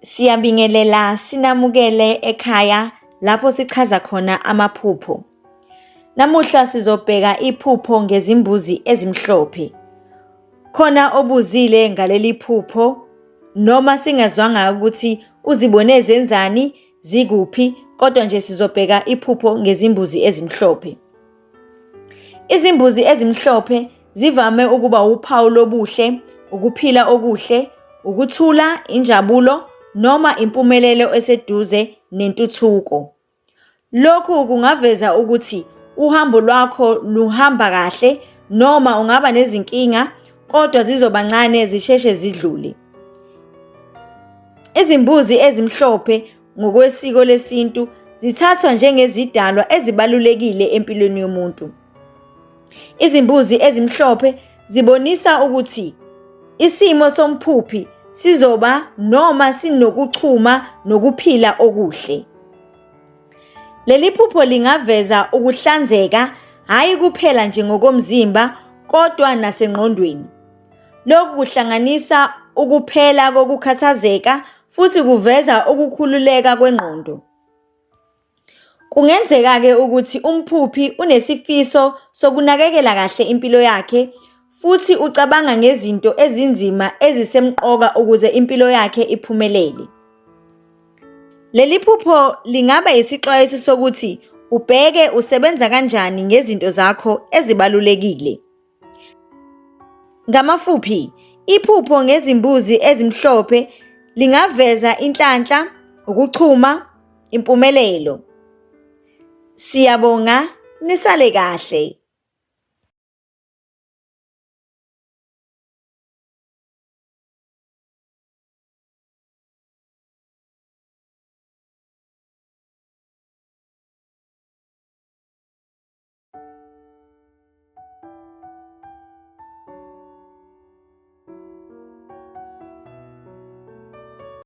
Siyabingelela sinamukele ekhaya lapho sichaza khona amaphupho. Namuhla sizobheka iphupho ngezimbuzi ezimhlophe. Khona obuzile ngaleli phupho noma singazwanga ukuthi uzibone zenzani, zikuphi, kodwa nje sizobheka iphupho ngezimbuzi ezimhlophe. Izimbuzi ezimhlophe zivame ukuba uphawu lobuhle, ukuphila okuhle, ukuthula, injabulo noma impumelelo eseduze nentuthuko. Lokhu kungaveza ukuthi uhambo lwakho luhamba kahle noma ungaba nezinkinga kodwa zizoba ncane zisheshe zidlule. Izimbuzi ezimhlophe ngokwesiko lesintu zithathwa njengezidalwa ezibalulekile empilweni yomuntu. Izimbuzi ezimhlophe zibonisa ukuthi isimo somphuphi sizoba noma sinokuchuma nokuphila okuhle. Leli phupho lingaveza ukuhlanzeka, hhayi kuphela nje ngokomzimba kodwa nasengqondweni. Lokhu kuhlanganisa ukuphela kokukhathazeka futhi kuveza ukukhululeka kwengqondo. Kungenzeka-ke ukuthi umphuphi unesifiso sokunakekela kahle impilo yakhe futhi ucabanga ngezinto ezinzima ezisemqoka ukuze impilo yakhe iphumelele. Leli phupho lingaba isixwayiso sokuthi ubheke usebenza kanjani ngezinto zakho ezibalulekile. Ngamafuphi, iphupho ngezimbuzi ezimhlophe lingaveza inhlanhla, ukuchuma, impumelelo. Siyabonga, nisale kahle.